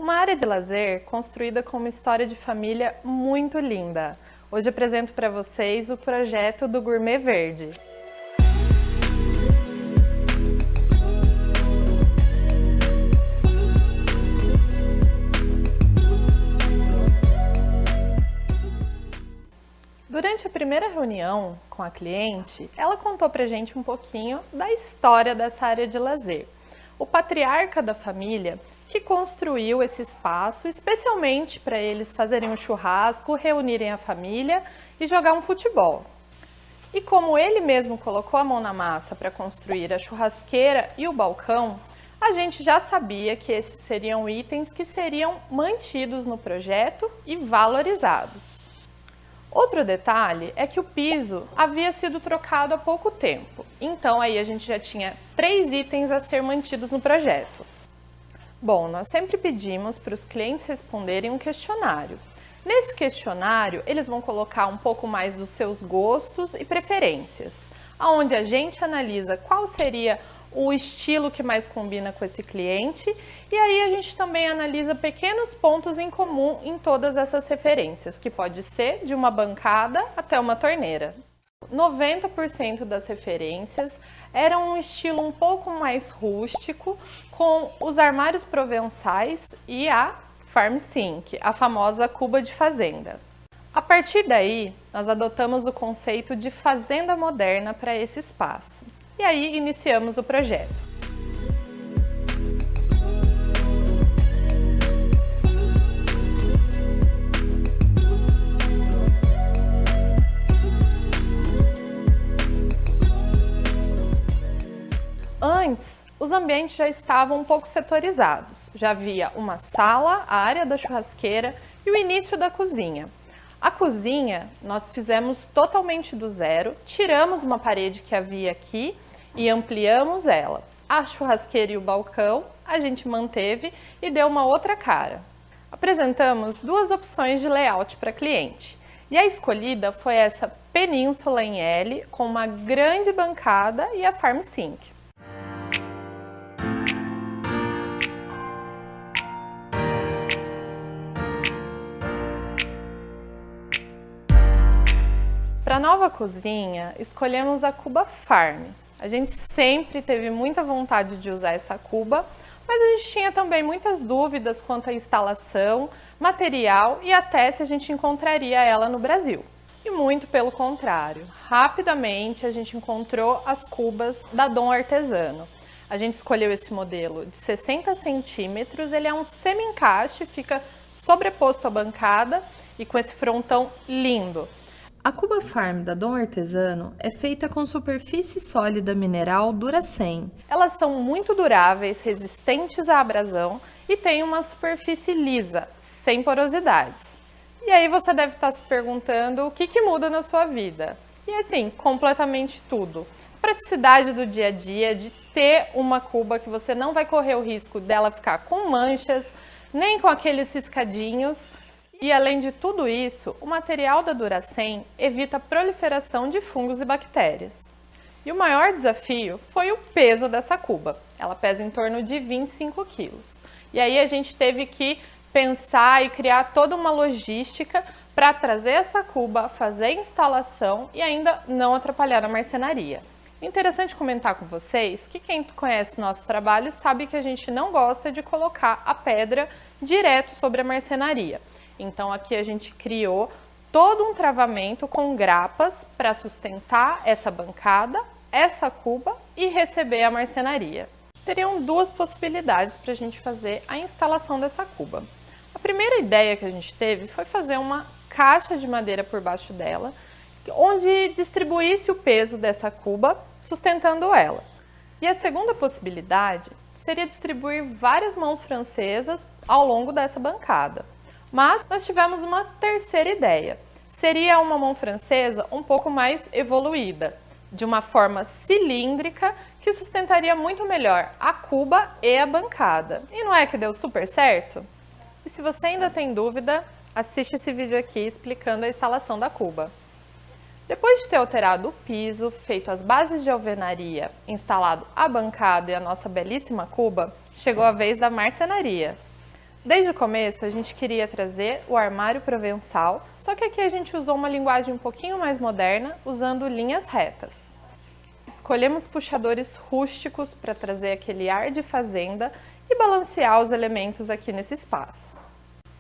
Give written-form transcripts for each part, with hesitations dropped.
Uma área de lazer construída com uma história de família muito linda. Hoje apresento para vocês o projeto do Gourmet Verde. Durante a primeira reunião com a cliente, ela contou pra gente um pouquinho da história dessa área de lazer. O patriarca da família que construiu esse espaço especialmente para eles fazerem um churrasco, reunirem a família e jogar um futebol. E como ele mesmo colocou a mão na massa para construir a churrasqueira e o balcão, a gente já sabia que esses seriam itens que seriam mantidos no projeto e valorizados. Outro detalhe é que o piso havia sido trocado há pouco tempo, então aí a gente já tinha 3 itens a ser mantidos no projeto. Bom, nós sempre pedimos para os clientes responderem um questionário. Nesse questionário, eles vão colocar um pouco mais dos seus gostos e preferências, onde a gente analisa qual seria o estilo que mais combina com esse cliente e aí a gente também analisa pequenos pontos em comum em todas essas referências, que pode ser de uma bancada até uma torneira. 90% das referências eram um estilo um pouco mais rústico, com os armários provençais e a Farm Sink, a famosa cuba de fazenda. A partir daí, nós adotamos o conceito de fazenda moderna para esse espaço. E aí iniciamos o projeto. Antes, os ambientes já estavam um pouco setorizados. Já havia uma sala, a área da churrasqueira e o início da cozinha. A cozinha nós fizemos totalmente do zero, tiramos uma parede que havia aqui e ampliamos ela. A churrasqueira e o balcão a gente manteve e deu uma outra cara. Apresentamos 2 opções de layout para cliente e a escolhida foi essa península em L com uma grande bancada e a Farm Sink. Para a nova cozinha, escolhemos a cuba Farm. A gente sempre teve muita vontade de usar essa cuba, mas a gente tinha também muitas dúvidas quanto à instalação, material e até se a gente encontraria ela no Brasil. E muito pelo contrário, rapidamente a gente encontrou as cubas da Dom Artesano. A gente escolheu esse modelo de 60 centímetros, ele é um semi-encaixe, fica sobreposto à bancada e com esse frontão lindo. A cuba Farm da Dom Artesano é feita com superfície sólida mineral Duracem. Elas são muito duráveis, resistentes à abrasão e têm uma superfície lisa, sem porosidades. E aí você deve estar se perguntando o que muda na sua vida. E assim, completamente tudo. Praticidade do dia a dia, de ter uma cuba que você não vai correr o risco dela ficar com manchas, nem com aqueles riscadinhos. E além de tudo isso, o material da Duracem evita a proliferação de fungos e bactérias. E o maior desafio foi o peso dessa cuba. Ela pesa em torno de 25 quilos. E aí a gente teve que pensar e criar toda uma logística para trazer essa cuba, fazer a instalação e ainda não atrapalhar a marcenaria. Interessante comentar com vocês que quem conhece o nosso trabalho sabe que a gente não gosta de colocar a pedra direto sobre a marcenaria. Então aqui a gente criou todo um travamento com grapas para sustentar essa bancada, essa cuba e receber a marcenaria. Teriam 2 possibilidades para a gente fazer a instalação dessa cuba. A primeira ideia que a gente teve foi fazer uma caixa de madeira por baixo dela, onde distribuísse o peso dessa cuba, sustentando ela. E a segunda possibilidade seria distribuir várias mãos francesas ao longo dessa bancada. Mas nós tivemos uma terceira ideia. Seria uma mão francesa um pouco mais evoluída, de uma forma cilíndrica que sustentaria muito melhor a cuba e a bancada. E não é que deu super certo? E se você ainda tem dúvida, assiste esse vídeo aqui explicando a instalação da cuba. Depois de ter alterado o piso, feito as bases de alvenaria, instalado a bancada e a nossa belíssima cuba, chegou a vez da marcenaria. Desde o começo, a gente queria trazer o armário provençal, só que aqui a gente usou uma linguagem um pouquinho mais moderna, usando linhas retas. Escolhemos puxadores rústicos para trazer aquele ar de fazenda e balancear os elementos aqui nesse espaço.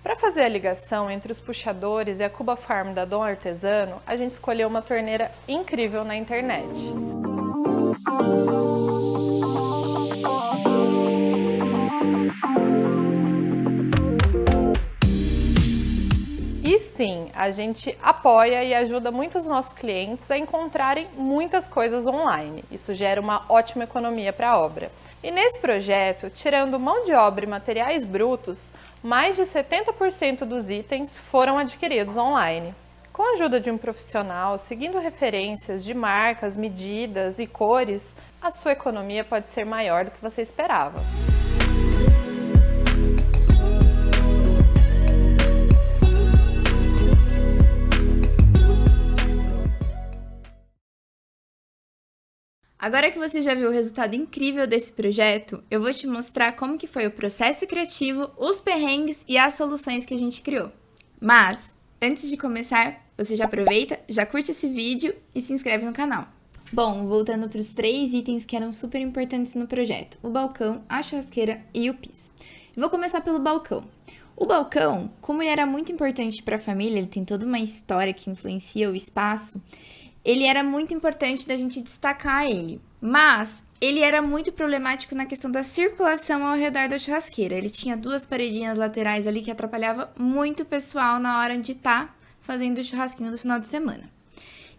Para fazer a ligação entre os puxadores e a Cuba Farm da Dom Artesano, a gente escolheu uma torneira incrível na internet. E sim, a gente apoia e ajuda muitos nossos clientes a encontrarem muitas coisas online. Isso gera uma ótima economia para a obra. E nesse projeto, tirando mão de obra e materiais brutos, mais de 70% dos itens foram adquiridos online. Com a ajuda de um profissional, seguindo referências de marcas, medidas e cores, a sua economia pode ser maior do que você esperava. Agora que você já viu o resultado incrível desse projeto, eu vou te mostrar como que foi o processo criativo, os perrengues e as soluções que a gente criou. Mas, antes de começar, você já aproveita, já curte esse vídeo e se inscreve no canal. Bom, voltando para os 3 itens que eram super importantes no projeto, o balcão, a churrasqueira e o piso. Eu vou começar pelo balcão. O balcão, como ele era muito importante para a família, ele tem toda uma história que influencia o espaço, ele era muito importante da gente destacar ele, mas ele era muito problemático na questão da circulação ao redor da churrasqueira. Ele tinha 2 paredinhas laterais ali que atrapalhava muito o pessoal na hora de estar fazendo o churrasquinho do final de semana.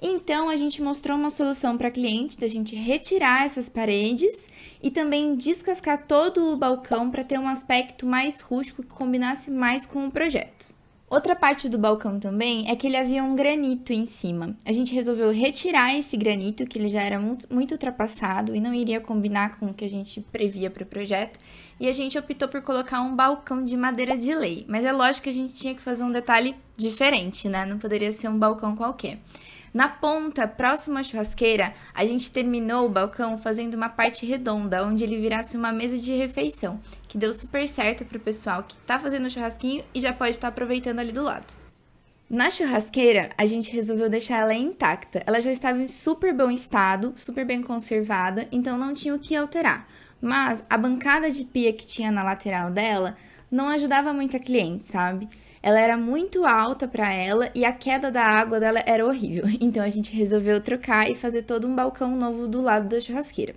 Então, a gente mostrou uma solução para a cliente da gente retirar essas paredes e também descascar todo o balcão para ter um aspecto mais rústico que combinasse mais com o projeto. Outra parte do balcão também é que ele havia um granito em cima. A gente resolveu retirar esse granito, que ele já era muito ultrapassado e não iria combinar com o que a gente previa para o projeto. E a gente optou por colocar um balcão de madeira de lei. Mas é lógico que a gente tinha que fazer um detalhe diferente, né? Não poderia ser um balcão qualquer. Na ponta, próximo à churrasqueira, a gente terminou o balcão fazendo uma parte redonda, onde ele virasse uma mesa de refeição, que deu super certo para o pessoal que tá fazendo o churrasquinho e já pode estar aproveitando ali do lado. Na churrasqueira, a gente resolveu deixar ela intacta. Ela já estava em super bom estado, super bem conservada, então não tinha o que alterar. Mas a bancada de pia que tinha na lateral dela não ajudava muito a cliente, sabe? Ela era muito alta para ela e a queda da água dela era horrível. Então a gente resolveu trocar e fazer todo um balcão novo do lado da churrasqueira.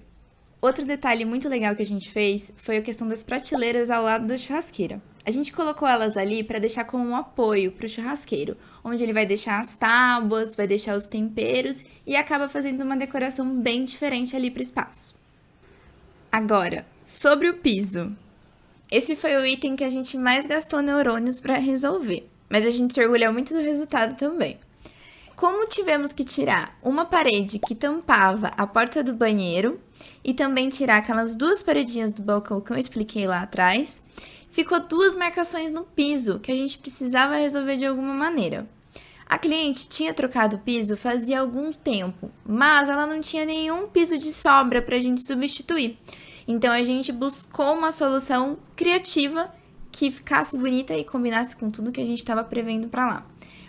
Outro detalhe muito legal que a gente fez foi a questão das prateleiras ao lado da churrasqueira. A gente colocou elas ali para deixar como um apoio para o churrasqueiro, onde ele vai deixar as tábuas, vai deixar os temperos e acaba fazendo uma decoração bem diferente ali para o espaço. Agora, sobre o piso. Esse foi o item que a gente mais gastou neurônios para resolver, mas a gente se orgulhou muito do resultado também. Como tivemos que tirar uma parede que tampava a porta do banheiro e também tirar aquelas 2 paredinhas do balcão que eu expliquei lá atrás, ficou 2 marcações no piso que a gente precisava resolver de alguma maneira. A cliente tinha trocado o piso fazia algum tempo, mas ela não tinha nenhum piso de sobra para a gente substituir. Então, a gente buscou uma solução criativa que ficasse bonita e combinasse com tudo que a gente estava prevendo para lá.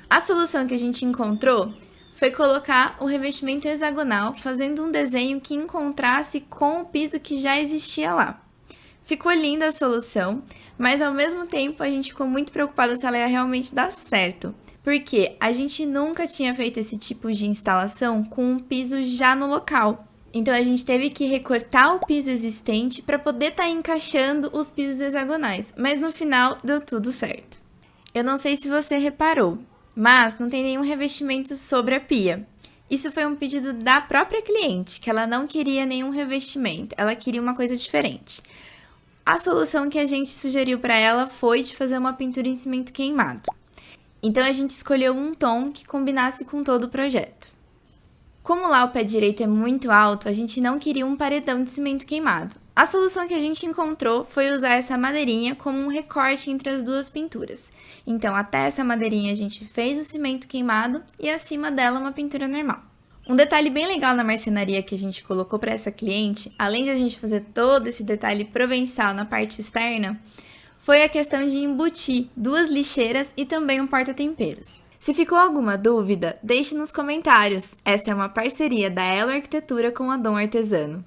A solução que a gente encontrou foi colocar o revestimento hexagonal, fazendo um desenho que encontrasse com o piso que já existia lá. Ficou linda a solução, mas ao mesmo tempo a gente ficou muito preocupada se ela ia realmente dar certo. Porque a gente nunca tinha feito esse tipo de instalação com um piso já no local. Então, a gente teve que recortar o piso existente para poder estar encaixando os pisos hexagonais, mas no final deu tudo certo. Eu não sei se você reparou, mas não tem nenhum revestimento sobre a pia. Isso foi um pedido da própria cliente, que ela não queria nenhum revestimento, ela queria uma coisa diferente. A solução que a gente sugeriu para ela foi de fazer uma pintura em cimento queimado. Então, a gente escolheu um tom que combinasse com todo o projeto. Como lá o pé direito é muito alto, a gente não queria um paredão de cimento queimado. A solução que a gente encontrou foi usar essa madeirinha como um recorte entre as 2 pinturas. Então, até essa madeirinha a gente fez o cimento queimado e acima dela uma pintura normal. Um detalhe bem legal na marcenaria que a gente colocou para essa cliente, além de a gente fazer todo esse detalhe provençal na parte externa, foi a questão de embutir 2 lixeiras e também um porta-temperos. Se ficou alguma dúvida, deixe nos comentários. Essa é uma parceria da Elo Arquitetura com a Dom Artesano.